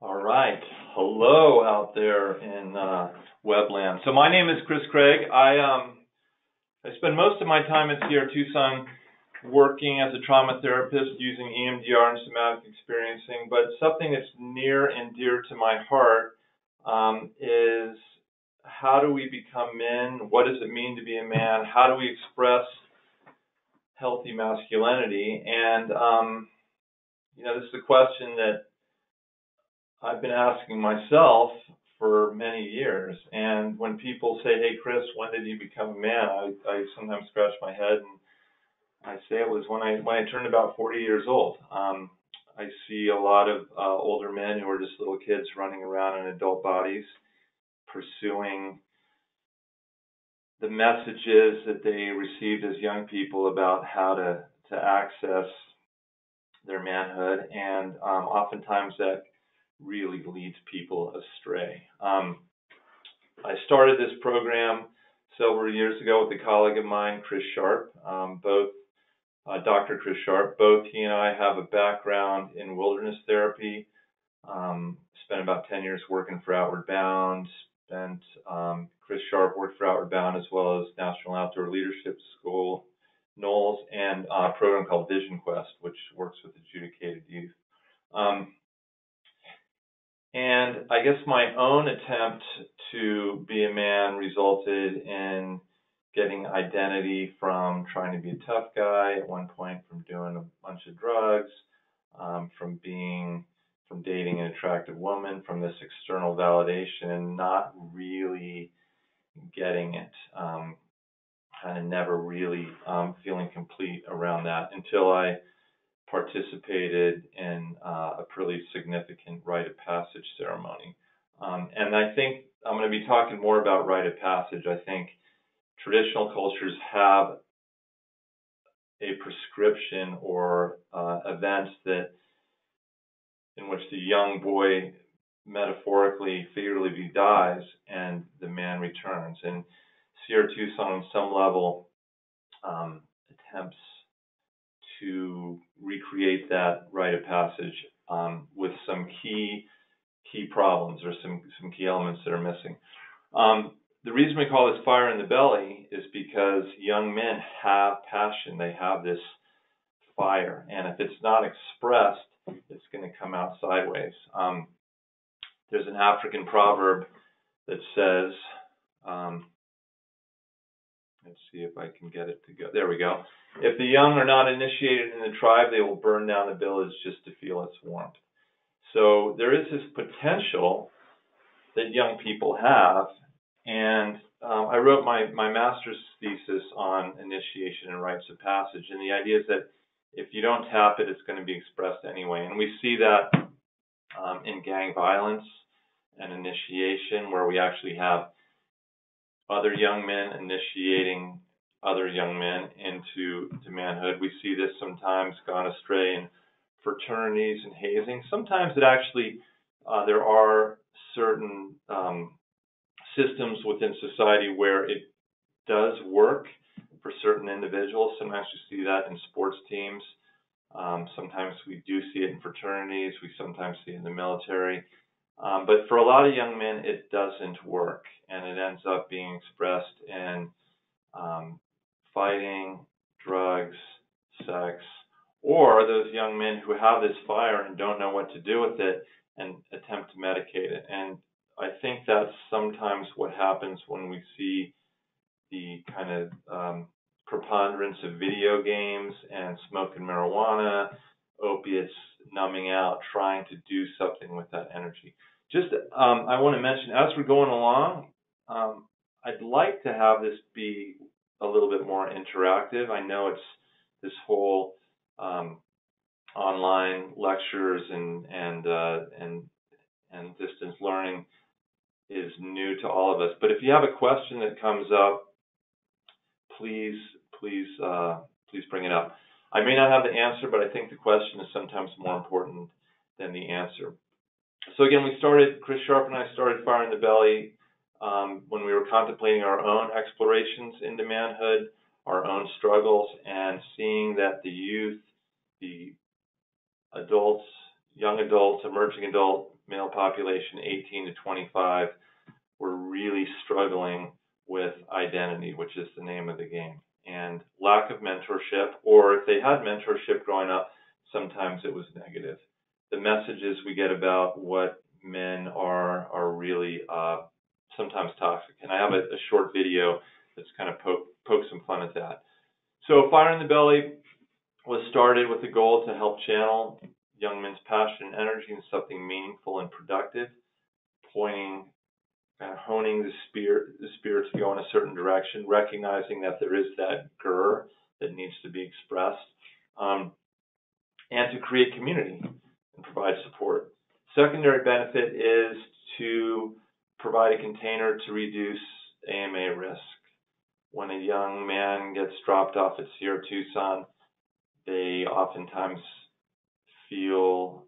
All right. Hello out there in Webland. So my name is Chris Craig. I spend most of my time at Sierra Tucson working as a trauma therapist using EMDR and somatic experiencing. But something that's near and dear to my heart is how do we become men? What does it mean to be a man? How do we express healthy masculinity? And this is a question that I've been asking myself for many years. And when people say, "Hey, Chris, when did you become a man?" I sometimes scratch my head and I say it was when I turned about 40 years old. I see a lot of older men who are just little kids running around in adult bodies, pursuing the messages that they received as young people about how to access their manhood, and oftentimes that really leads people astray. I started this program several years ago with a colleague of mine, Chris Sharp, Dr. Chris Sharp. Both he and I have a background in wilderness therapy. Spent about 10 years working for Outward Bound. Chris Sharp worked for Outward Bound as well as National Outdoor Leadership School, NOLS, and a program called Vision Quest, which works with adjudicated youth. And I guess my own attempt to be a man resulted in getting identity from trying to be a tough guy at one point, from doing a bunch of drugs, from dating an attractive woman, from this external validation, not really getting it, kind of never really feeling complete around that until I participated in a pretty significant rite of passage ceremony. And I think I'm going to be talking more about rite of passage. I think traditional cultures have a prescription or events in which the young boy metaphorically, figuratively dies and the man returns. And Sierra Tucson, on some level, attempts to recreate that rite of passage with some key problems or some key elements that are missing. The reason we call this fire in the belly is because young men have passion. They have this fire, and if it's not expressed, it's going to come out sideways. There's an African proverb that says, let's see if I can get it to go. There we go. If the young are not initiated in the tribe, they will burn down the village just to feel its warmth. So there is this potential that young people have, and I wrote my master's thesis on initiation and rites of passage, and the idea is that if you don't tap it, it's going to be expressed anyway. And we see that in gang violence and initiation, where we actually have other young men initiating other young men into manhood. We see this sometimes gone astray in fraternities and hazing. Sometimes it actually, there are certain systems within society where it does work for certain individuals. Sometimes you see that in sports teams. Sometimes we do see it in fraternities. We sometimes see it in the military. But for a lot of young men, it doesn't work, and it ends up being expressed in fighting, drugs, sex, or those young men who have this fire and don't know what to do with it and attempt to medicate it. And I think that's sometimes what happens when we see the kind of preponderance of video games and smoking marijuana, opiates, numbing out, trying to do something with that energy. Just, I want to mention, as we're going along, I'd like to have this be a little bit more interactive. I know it's this whole online lectures and distance learning is new to all of us. But if you have a question that comes up, please bring it up. I may not have the answer, but I think the question is sometimes more important than the answer. So again, Chris Sharp and I started Fire in the Belly when we were contemplating our own explorations into manhood, our own struggles, and seeing that the youth, the adults, young adults, emerging adult male population 18 to 25 were really struggling with identity, which is the name of the game, and lack of mentorship, or if they had mentorship growing up, sometimes it was negative. The messages we get about what men are really sometimes toxic. And I have a short video that's kind of poke some fun at that. So Fire in the Belly was started with the goal to help channel young men's passion and energy into something meaningful and productive, pointing, kind of honing the spirit to go in a certain direction, recognizing that there is that grr that needs to be expressed, and to create community and provide support. Secondary benefit is to provide a container to reduce AMA risk. When a young man gets dropped off at Sierra Tucson, they oftentimes feel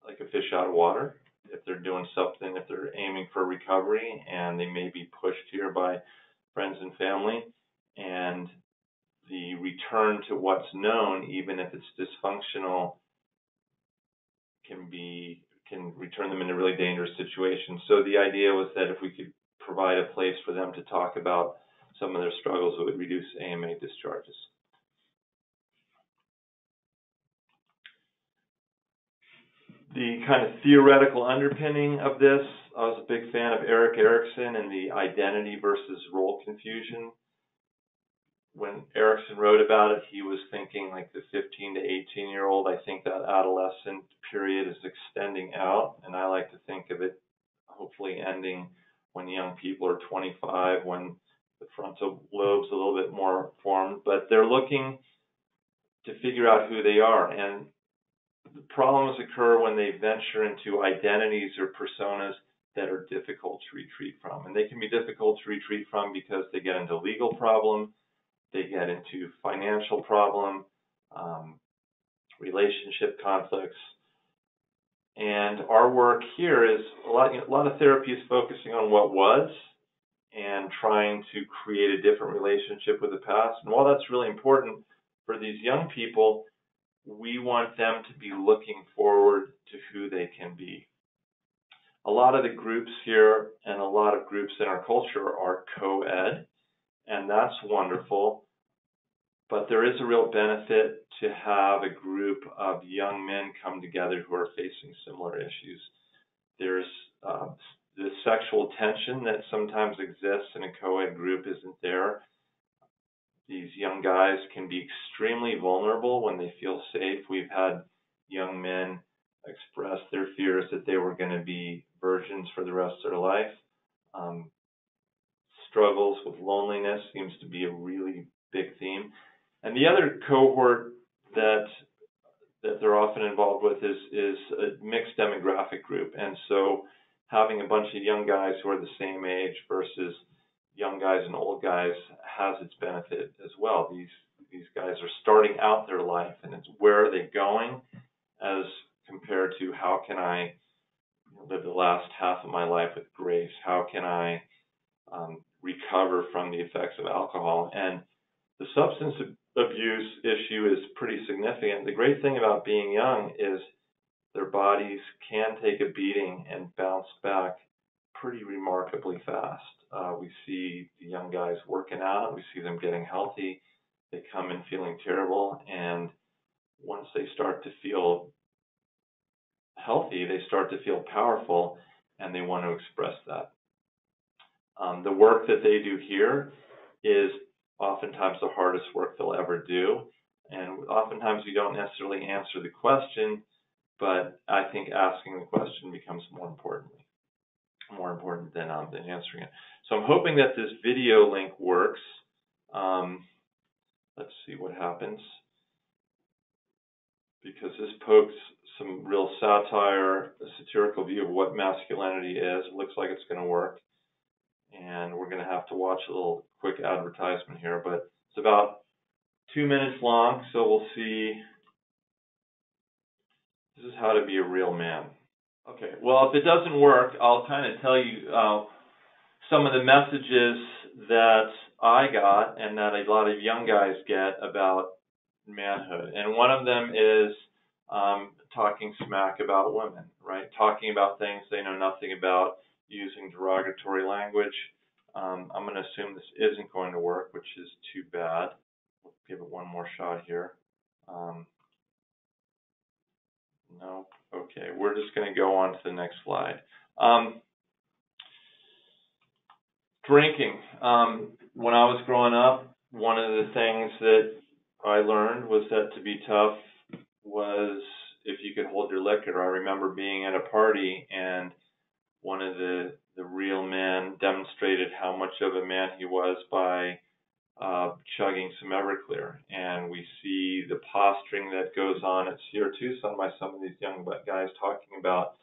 like a fish out of water if they're doing something, if they're aiming for recovery, and they may be pushed here by friends and family. And the return to what's known, even if it's dysfunctional, can return them into really dangerous situations. So the idea was that if we could provide a place for them to talk about some of their struggles, it would reduce AMA discharges. The kind of theoretical underpinning of this, I was a big fan of Erik Erikson and the identity versus role confusion. When Erikson wrote about it, he was thinking like the 15 to 18-year-old. I think that adolescent period is extending out, and I like to think of it hopefully ending when young people are 25, when the frontal lobe's a little bit more formed, but they're looking to figure out who they are. And the problems occur when they venture into identities or personas that are difficult to retreat from. And they can be difficult to retreat from because they get into legal problem, they get into financial problem, relationship conflicts. And our work here is a lot of therapy is focusing on what was and trying to create a different relationship with the past. And while that's really important for these young people, we want them to be looking forward to who they can be. A lot of the groups here and a lot of groups in our culture are co-ed, and that's wonderful. But there is a real benefit to have a group of young men come together who are facing similar issues. There's the sexual tension that sometimes exists in a co-ed group isn't there. These young guys can be extremely vulnerable when they feel safe. We've had young men express their fears that they were going to be virgins for the rest of their life. Struggles with loneliness seems to be a really big theme. And the other cohort that they're often involved with is a mixed demographic group. And so having a bunch of young guys who are the same age versus young guys and old guys has its benefit as well. These guys are starting out their life, and it's where are they going as compared to how can I live the last half of my life with grace? How can I recover from the effects of alcohol? And the substance abuse issue is pretty significant. The great thing about being young is their bodies can take a beating and bounce back pretty remarkably fast. We see the young guys working out, we see them getting healthy, they come in feeling terrible, and once they start to feel healthy, they start to feel powerful, and they want to express that. The work that they do here is oftentimes the hardest work they'll ever do, and oftentimes we don't necessarily answer the question, but I think asking the question becomes more important than answering it. So I'm hoping that this video link works. Let's see what happens, because this pokes some real satire, a satirical view of what masculinity is. It looks like it's going to work, and we're going to have to watch a little quick advertisement here, but it's about 2 minutes long, so we'll see. This is how to be a real man. Okay, well, if it doesn't work, I'll kind of tell you some of the messages that I got and that a lot of young guys get about manhood. And one of them is talking smack about women, right? Talking about things they know nothing about, using derogatory language. I'm going to assume this isn't going to work, which is too bad. We'll give it one more shot here. No. Okay, we're just going to go on to the next slide. Drinking. When I was growing up, one of the things that I learned was that to be tough was if you could hold your liquor. I remember being at a party and one of the real men demonstrated how much of a man he was by chugging some Everclear. And we see the posturing that goes on at Sierra Tucson by some of these young guys talking about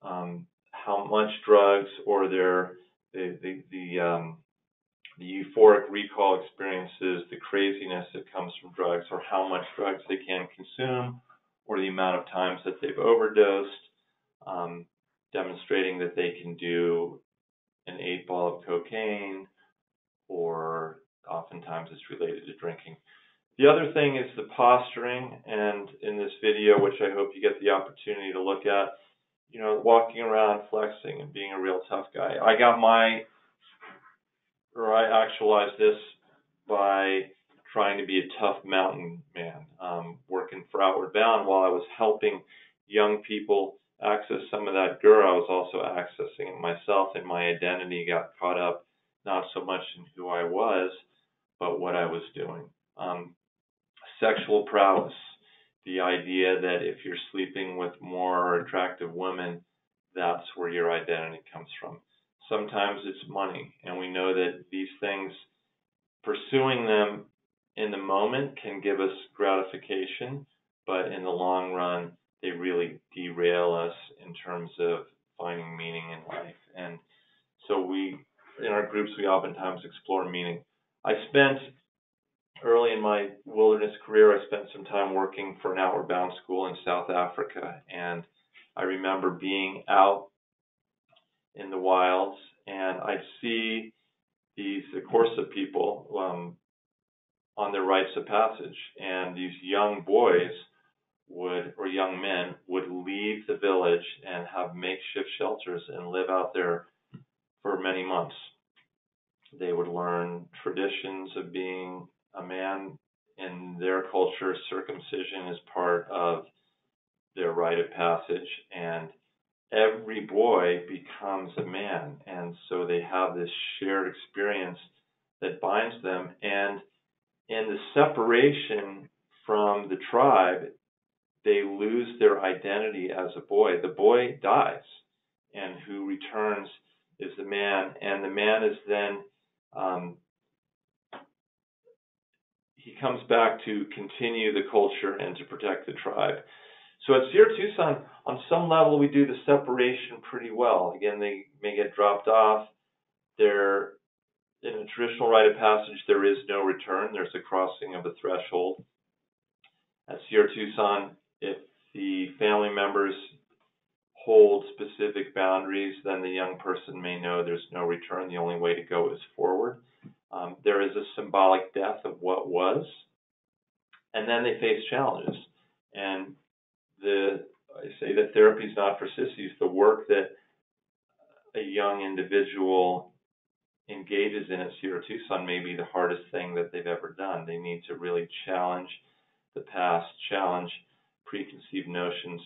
how much drugs or the euphoric recall experiences, the craziness that comes from drugs, or how much drugs they can consume, or the amount of times that they've overdosed, demonstrating that they can do an 8-ball of cocaine, or oftentimes it's related to drinking. The other thing is the posturing, and in this video, which I hope you get the opportunity to look at, walking around flexing and being a real tough guy. I actualized this by trying to be a tough mountain man, working for Outward Bound while I was helping young people access some of that GUR. I was also accessing it myself, and my identity got caught up not so much in who I was, but what I was doing. Sexual prowess, the idea that if you're sleeping with more attractive women, that's where your identity comes from. Sometimes it's money, and we know that these things, pursuing them in the moment can give us gratification, but in the long run, they really derail us in terms of finding meaning in life. And so in our groups, we oftentimes explore meaning. Early in my wilderness career, I spent some time working for an Outward Bound school in South Africa, and I remember being out in the wilds, and I'd see these Xhosa people on their rites of passage, and these young boys or young men would leave the village and have makeshift shelters and live out there for many months. They would learn traditions of being a man. In their culture, circumcision is part of their rite of passage, and every boy becomes a man, and so they have this shared experience that binds them. And in the separation from the tribe, they lose their identity as a boy. The boy dies, and who returns is the man, and the man is then he comes back to continue the culture and to protect the tribe. So at Sierra Tucson, on some level, we do the separation pretty well. Again, they may get dropped off. In a traditional rite of passage, there is no return. There's a crossing of a threshold. At Sierra Tucson, if the family members hold specific boundaries, then the young person may know there's no return. The only way to go is forward. There is a symbolic death of what was, and then they face challenges. And I say that therapy is not for sissies. The work that a young individual engages in at Sierra Tucson may be the hardest thing that they've ever done. They need to really challenge the past, challenge preconceived notions,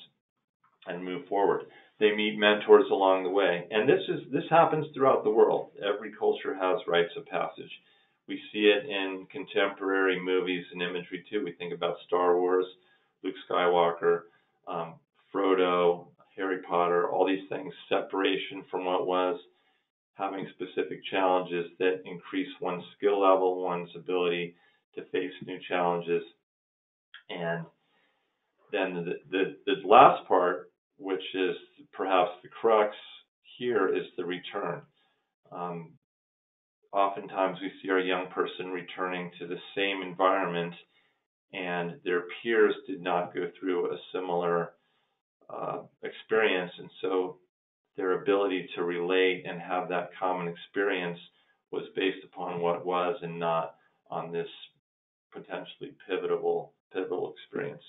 and move forward. They meet mentors along the way, and this happens throughout the world. Every culture has rites of passage. We see it in contemporary movies and imagery too. We think about Star Wars, Luke Skywalker, Frodo, Harry Potter, all these things, separation from what was, having specific challenges that increase one's skill level, one's ability to face new challenges. And then the last part, which is perhaps the crux here, is the return. Oftentimes we see our young person returning to the same environment, and their peers did not go through a similar experience, and so their ability to relate and have that common experience was based upon what was and not on this potentially pivotal experience.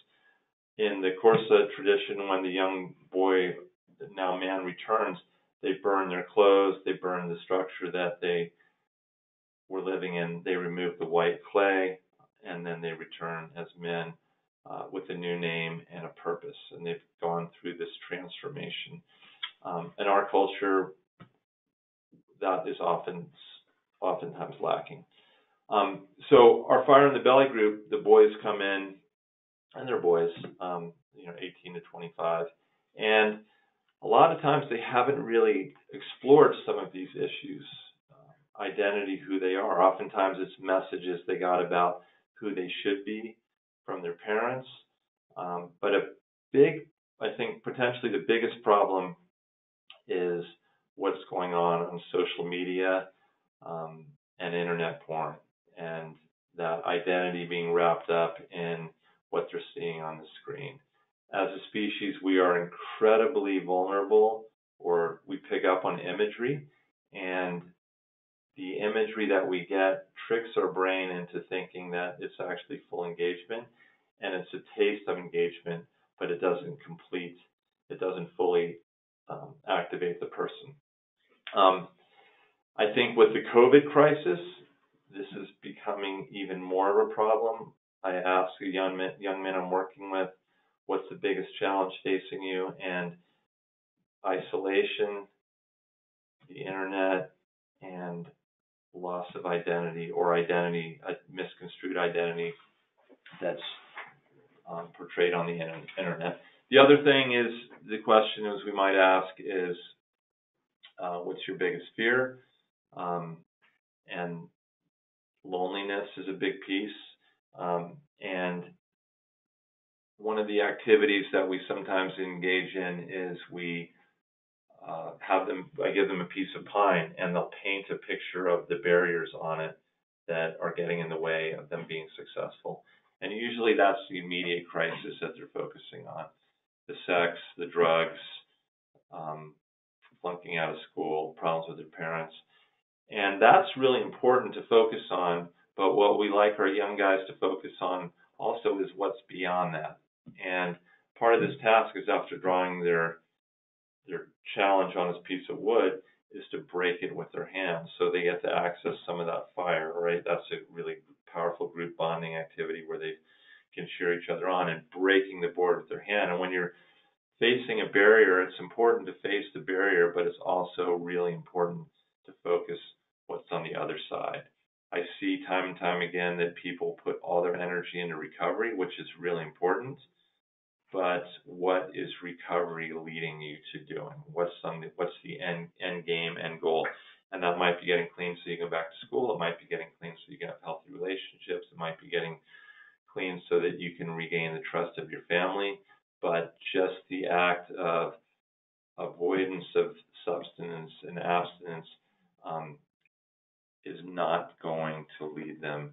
in the Corsa tradition, when the young boy, now man, returns, they burn their clothes, they burn the structure that they were living in, they remove the white clay, and then they return as men with a new name and a purpose. And they've gone through this transformation. In our culture, that is oftentimes lacking. So our Fire in the Belly group, the boys come in, and they're boys, 18 to 25, and a lot of times they haven't really explored some of these issues. Identity, who they are. Oftentimes it's messages they got about who they should be from their parents. But I think potentially the biggest problem is what's going on social media and internet porn, and that identity being wrapped up in what they're seeing on the screen. As a species, we are incredibly vulnerable, or we pick up on imagery, and the imagery that we get tricks our brain into thinking that it's actually full engagement, and it's a taste of engagement, but it doesn't fully activate the person. I think with the COVID crisis, this is becoming even more of a problem. I ask the young men I'm working with, what's the biggest challenge facing you? And isolation, the internet, and loss of identity, or identity, a misconstrued identity that's portrayed on the internet. The other thing is, the question is we might ask is, what's your biggest fear? And loneliness is a big piece. And one of the activities that we sometimes engage in is I give them a piece of pine, and they'll paint a picture of the barriers on it that are getting in the way of them being successful. And usually that's the immediate crisis that they're focusing on: the sex, the drugs, flunking out of school, problems with their parents. And that's really important to focus on, but what we like our young guys to focus on also is what's beyond that. And part of this task is, after drawing their challenge on this piece of wood, is to break it with their hands, so they get to access some of that fire, right? That's a really powerful group bonding activity where they can cheer each other on, and breaking the board with their hand. And when you're facing a barrier, it's important to face the barrier, but it's also really important to focus what's on the other side. I see time and time again that people put all their energy into recovery, which is really important. But what is recovery leading you to doing? What's the end game, end goal? And that might be getting clean so you go back to school. It might be getting clean so you can have healthy relationships. It might be getting clean so that you can regain the trust of your family. But just the act of avoidance of substance and abstinence is not going to lead them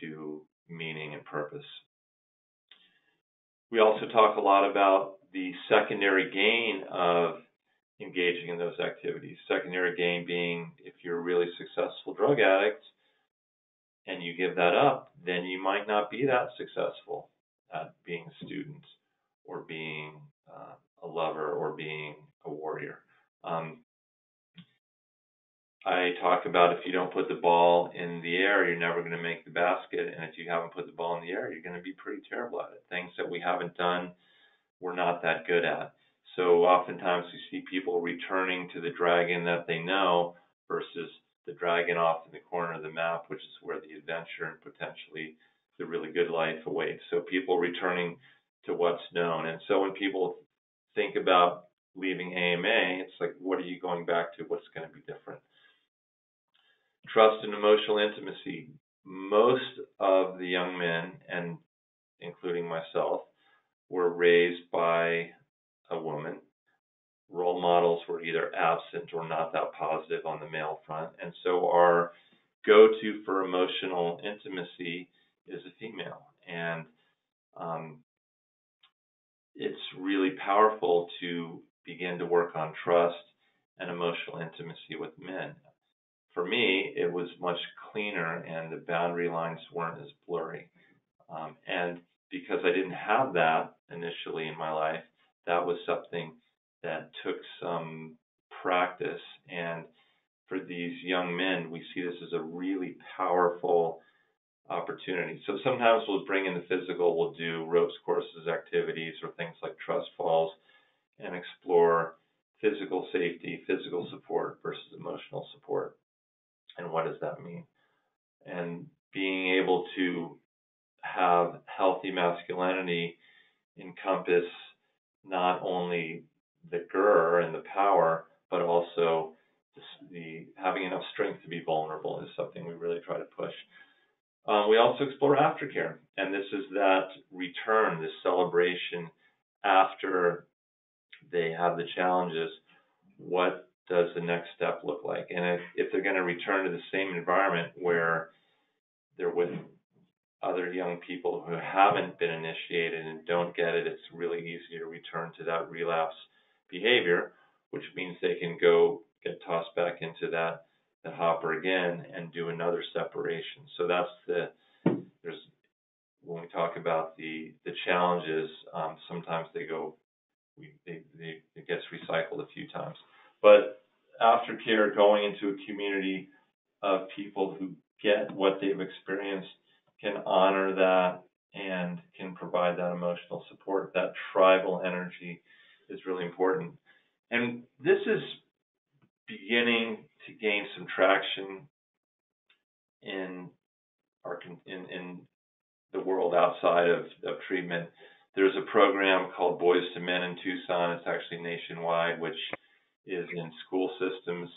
to meaning and purpose. We also talk a lot about the secondary gain of engaging in those activities. Secondary gain being, if you're a really successful drug addict and you give that up, then you might not be that successful at being a student, or being a lover, or being a warrior. I talk about, if you don't put the ball in the air, you're never going to make the basket. And if you haven't put the ball in the air, you're going to be pretty terrible at it. Things that we haven't done, we're not that good at. So oftentimes we see people returning to the dragon that they know versus the dragon off in the corner of the map, which is where the adventure and potentially the really good life awaits. So people returning to what's known. And so when people think about leaving AMA, it's like, what are you going back to? What's going to be different? Trust and emotional intimacy. Most of the young men, and including myself, were raised by a woman. Role models were either absent or not that positive on the male front. And so our go-to for emotional intimacy is a female. And it's really powerful to begin to work on trust and emotional intimacy with men. For me, it was much cleaner, and the boundary lines weren't as blurry. And because I didn't have that initially in my life. That was something that took some practice. And for these young men, we see this as a really powerful opportunity. So sometimes we'll bring in the physical, we'll do ropes courses, activities, or things like trust falls, and explore physical safety, physical support versus emotional support. And what does that mean? And being able to have healthy masculinity encompass not only the grr and the power, but also the having enough strength to be vulnerable is something we really try to push. We also explore aftercare, and this is that return, this celebration after they have the challenges. What does the next step look like? And if they're going to return to the same environment where they're with other young people who haven't been initiated and don't get it, it's really easy to return to that relapse behavior, which means they can go get tossed back into that hopper again and do another separation. So that's there's when we talk about the challenges, sometimes it gets recycled a few times. But aftercare, going into a community of people who get what they've experienced, can honor that and can provide that emotional support. That tribal energy is really important. And this is beginning to gain some traction in in the world outside of treatment. There's a program called Boys to Men in Tucson. It's actually nationwide, which is in school systems.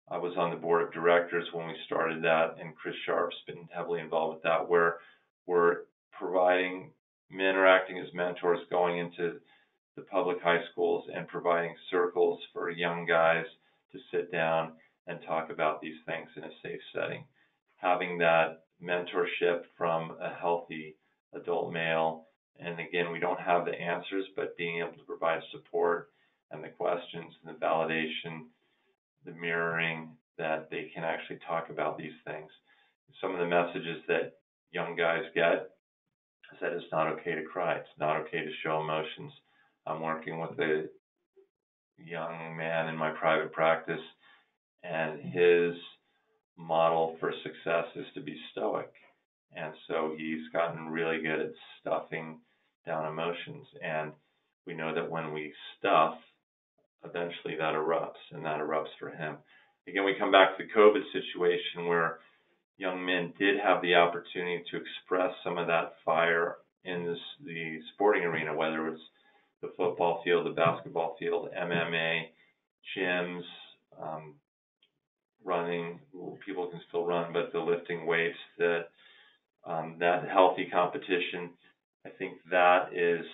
I was on the board of directors when we started that, and Chris Sharp's been heavily involved with that, where we're providing men are acting as mentors going into the public high schools and providing circles for young guys to sit down and talk about these things in a safe setting. Having that mentorship from a healthy adult male, and again, we don't have the answers, but being able to provide support and the questions and the validation, the mirroring, that they can actually talk about these things. Some of the messages that young guys get is that it's not okay to cry. It's not okay to show emotions. I'm working with a young man in my private practice, and his model for success is to be stoic. And so he's gotten really good at stuffing down emotions. And we know that when we stuff, eventually that erupts, and that erupts for him. Again, we come back to the COVID situation where young men did have the opportunity to express some of that fire in the sporting arena, whether it's the football field, the basketball field, MMA, gyms, running. People can still run, but the lifting weights, that healthy competition, I think that is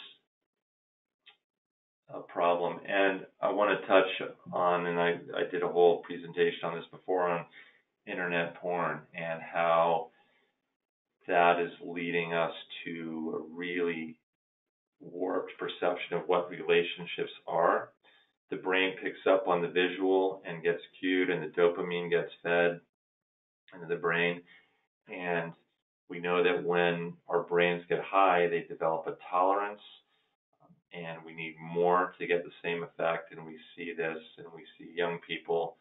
a problem. And I want to touch on, and I did a whole presentation on this before, on internet porn and how that is leading us to a really warped perception of what relationships are. The brain picks up on the visual and gets cued, and the dopamine gets fed into the brain. And we know that when our brains get high, they develop a tolerance, and we need more to get the same effect. And we see this, and we see young people,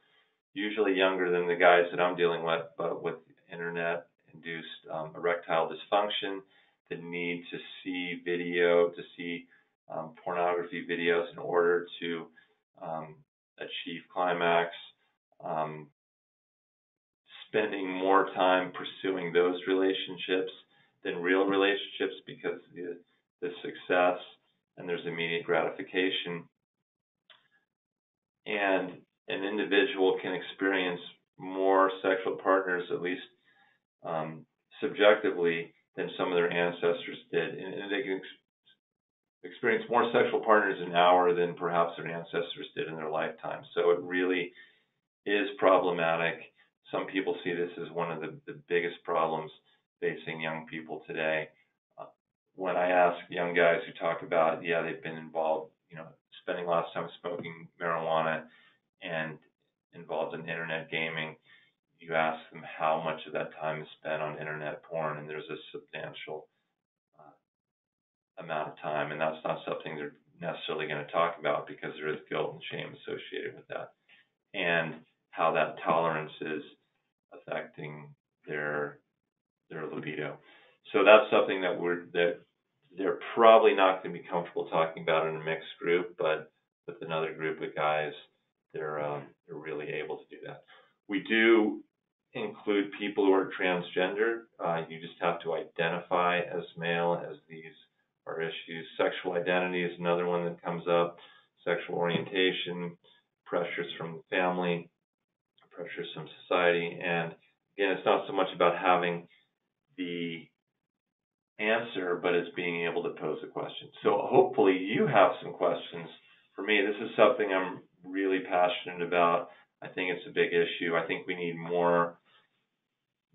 usually younger than the guys that I'm dealing with, but with internet-induced erectile dysfunction, the need to see video, to see pornography videos in order to achieve climax, spending more time pursuing those relationships than real relationships because the success and there's immediate gratification. And an individual can experience more sexual partners, at least subjectively, than some of their ancestors did. And they can experience more sexual partners an hour than perhaps their ancestors did in their lifetime. So it really is problematic. Some people see this as one of the biggest problems facing young people today. When I ask young guys who talk about, they've been involved, spending lots of time smoking marijuana and involved in internet gaming, you ask them how much of that time is spent on internet porn, and there's a substantial amount of time, and that's not something they're necessarily going to talk about because there is guilt and shame associated with that, and how that tolerance is affecting their libido. So that's something that they're probably not going to be comfortable talking about in a mixed group, but with another group of guys, they're really able to do that. We do include people who are transgender. You just have to identify as male, as these are issues. Sexual identity is another one that comes up. Sexual orientation, pressures from the family, pressures from society, and again, it's not so much about having the answer, but it's being able to pose a question. So hopefully you have some questions for me. This is something I'm really passionate about. I think it's a big issue. I think we need more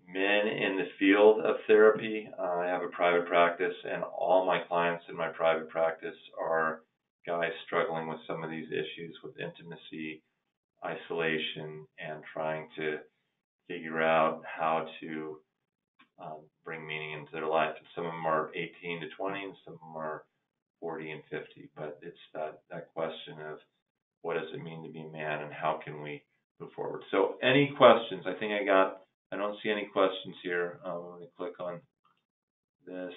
men in the field of therapy. I have a private practice, and all my clients in my private practice are guys struggling with some of these issues with intimacy, isolation, and trying to figure out how to bring meaning into their life. And some of them are 18 to 20, and some of them are 40 and 50. But it's that question of what does it mean to be a man, and how can we move forward? So any questions? I don't see any questions here. I'm going to click on this.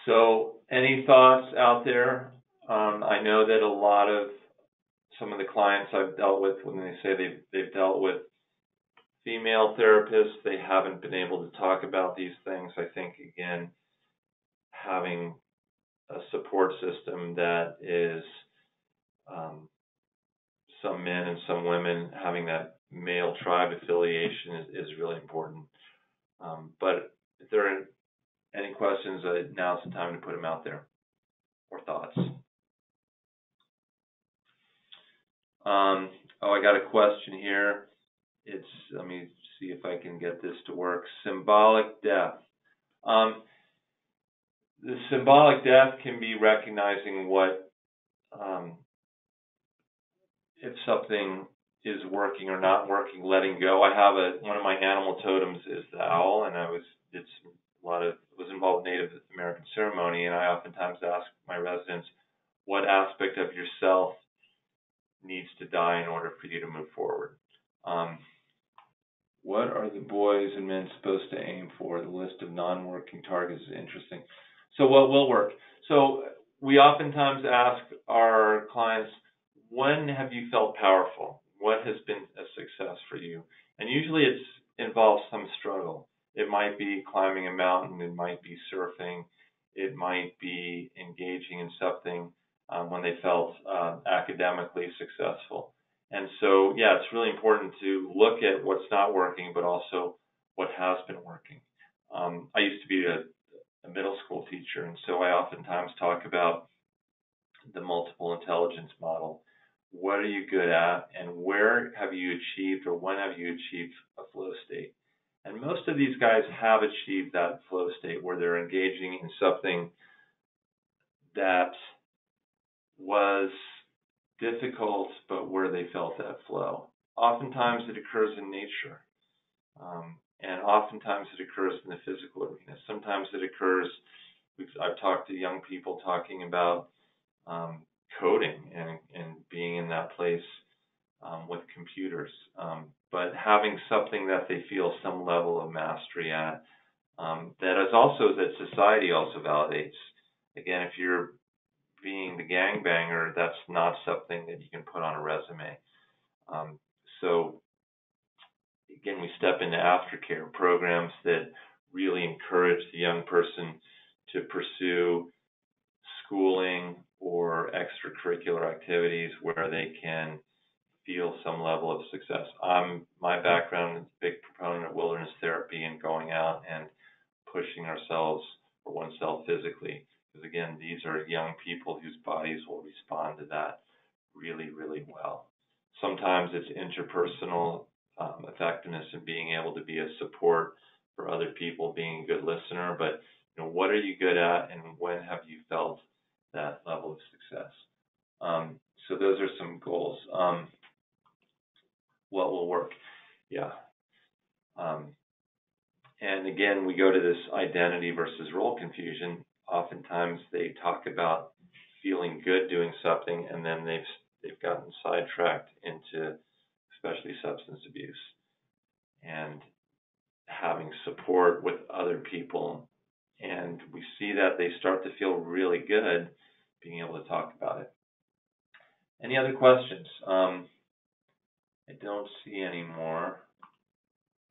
So any thoughts out there? I know that some of the clients I've dealt with, when they say they've dealt with female therapists, they haven't been able to talk about these things. I think, again, having a support system that is some men and some women, having that male tribe affiliation is really important. But if there are any questions, now's the time to put them out there, or thoughts. I got a question here. Let me see if I can get this to work. Symbolic death. The symbolic death can be recognizing if something is working or not working, letting go. I have one of my animal totems is the owl, and I was involved in Native American ceremony, and I oftentimes ask my residents, what aspect of yourself needs to die in order for you to move forward? What are the boys and men supposed to aim for? The list of non-working targets is interesting. So what will work? So we oftentimes ask our clients, when have you felt powerful? What has been a success for you? And usually it involves some struggle. It might be climbing a mountain. It might be surfing. It might be engaging in something when they felt academically successful. And so, yeah, it's really important to look at what's not working, but also what has been working. I used to be a middle school teacher, and so I oftentimes talk about the multiple intelligence model. What are you good at, and where have you achieved, or when have you achieved a flow state? And most of these guys have achieved that flow state where they're engaging in something that was difficult, but where they felt that flow. Oftentimes it occurs in nature, and oftentimes it occurs in the physical arena. Sometimes it occurs, I've talked to young people talking about coding and being in that place with computers, but having something that they feel some level of mastery at, that society also validates. Again, if you're being the gangbanger, that's not something that you can put on a resume. So again, we step into aftercare programs that really encourage the young person to pursue schooling or extracurricular activities where they can feel some level of success. My background is a big proponent of wilderness therapy and going out and pushing ourselves or oneself physically. Because again, these are young people whose bodies will respond to that really, really well. Sometimes it's interpersonal effectiveness and being able to be a support for other people, being a good listener. But what are you good at, and when have you felt that level of success? So those are some goals. What will work? Yeah. And again, we go to this identity versus role confusion. Oftentimes they talk about feeling good doing something, and then they've gotten sidetracked into especially substance abuse and having support with other people. And we see that they start to feel really good being able to talk about it. Any other questions? I don't see any more.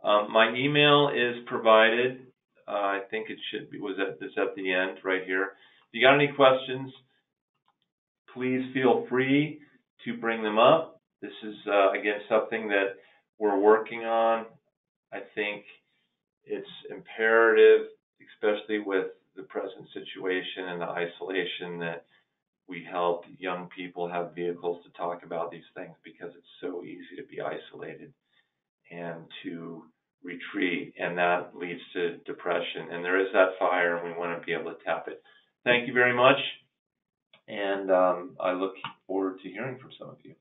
My email is provided. I think it should be. It's at the end right here. If you got any questions, please feel free to bring them up. This is again something that we're working on. I think it's imperative, especially with the present situation and the isolation, that we help young people have vehicles to talk about these things, because it's so easy to be isolated and to retreat, and that leads to depression. And there is that fire, and we want to be able to tap it. Thank you very much, and I look forward to hearing from some of you.